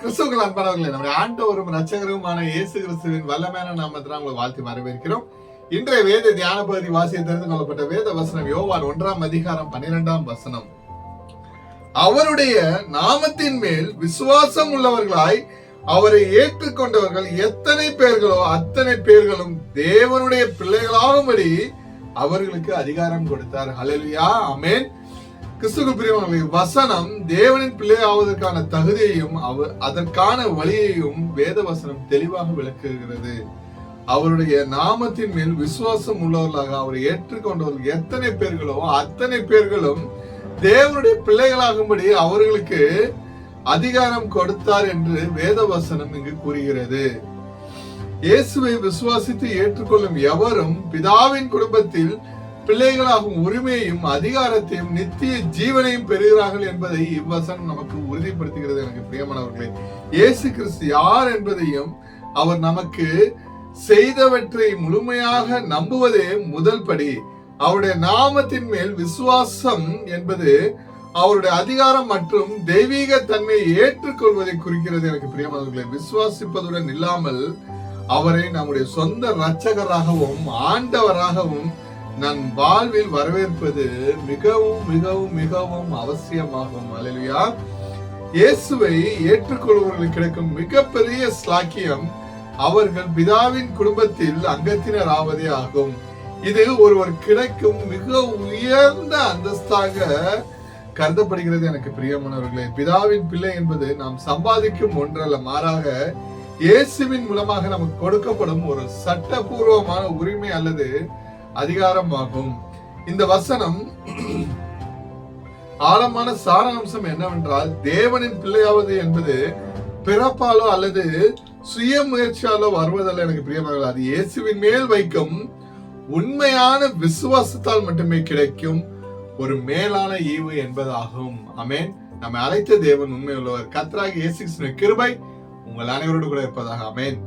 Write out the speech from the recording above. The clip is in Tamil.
கிறிஸ்துவுக்குள் அன்பானவர்களே, நம்முடைய ஆண்டவரும் இரட்சகருமான இயேசு கிறிஸ்துவின் வல்லமையான நாமத்தில் உங்களை வாழ்த்தி வரவேற்கிறோம். இன்றைய வேத தியான பகுதி வாசிய தெரிந்து கொள்ளப்பட்ட வேத வசனம் யோவான் 1ஆம் அதிகாரம் 12ஆம் வசனம். அவருடைய நாமத்தின் மேல் விசுவாசம் உள்ளவர்களாய் அவரை ஏற்றுக்கொண்டவர்கள் எத்தனை பேர்களோ அத்தனை பேர்களும் தேவனுடைய பிள்ளைகளாகும்படி அவர்களுக்கு அதிகாரம் கொடுத்தார். ஹல்லேலூயா, ஆமென். கிறிஸ்துவுக்குள் பிரியமானவர்களே, வசனம் தேவனின் பிள்ளையாவதற்கான தகுதியையும் அதற்கான வழியையும் வேத வசனம் தெளிவாக விளக்குகிறது. அவருடைய நாமத்தின் மேல் விசுவாசம் உள்ளவர்களாக அவரை ஏற்றுக்கொண்டவர்கள் எத்தனை பேர்களோ அத்தனை பேர்களும் தேவனுடைய பிள்ளைகளாகும்படி அவர்களுக்கு அதிகாரம் கொடுத்தார் என்று வேத வசனம் இங்கு கூறுகிறது. இயேசுவை விசுவாசித்து ஏற்றுக்கொள்ளும் எவரும் பிதாவின் குடும்பத்தில் பிள்ளைகளாகும் உரிமையையும் அதிகாரத்தையும் நித்திய ஜீவனையும் பெறுகிறார்கள் என்பதை இவ்வசனம் நமக்கு உறுதிப்படுத்துகிறது. எனக்கு பிரியமானவர்களே, இயேசு கிறிஸ்து யார் என்பதையும் அவர் நமக்கு செய்தவற்றை முழுமையாக நம்புவதே முதல் படி. அவருடைய நாமத்தின் மேல் விசுவாசம் என்பது அவருடைய அதிகாரம் மற்றும் தெய்வீக தன்மையை ஏற்றுக்கொள்வதை குறிக்கிறது. எனக்கு பிரியமானவர்களே, விசுவாசிப்பதுடன் இல்லாமல் அவரை நம்முடைய சொந்த இரட்சகராகவும் ஆண்டவராகவும் நம் வாழ்வில் வரவேற்பது மிகவும் மிகவும் மிகவும் அவசியமாகும். அல்லேலூயா. இயேசுவை ஏற்றுக்கொள்பவர்களுக்கு கிடைக்கும் மிகப்பெரிய ஸ்லாக்கியம் அவர்கள் பிதாவின் குடும்பத்தில் அங்கத்தினர் ஆவதே ஆகும். இது ஒருவர் கிடைக்கும் மிக உயர்ந்த அந்தஸ்தாக கருதப்படுகிறது. எனக்கு பிரியமானவர்களே, பிதாவின் பிள்ளை என்பது நாம் சம்பாதிக்கும் ஒன்றல்ல, மாறாக இயேசுவின் மூலமாக நமக்கு கொடுக்கப்படும் ஒரு சட்டபூர்வமான உரிமை அல்லது அதிகாரமாகும். இந்த வசனம் ஆழமான சாராம்சம் என்னவென்றால், தேவனின் பிள்ளையாவது என்பது பிறப்பாலோ அல்லது சுய முயற்சியாலோ வருவதல்ல. எனக்கு பிரியமானவர்களே, அது இயேசுவின் மேல் வைக்கும் உண்மையான விசுவாசத்தால் மட்டுமே கிடைக்கும் ஒரு மேலான ஈவு என்பதாகும். ஆமென். நம்மை அழைத்த தேவன் உண்மை உள்ளவர். கர்த்தராகிய இயேசு கிறிஸ்துவின் கிருபை உங்கள் அனைவரோடு கூட இருப்பதாக. ஆமென்.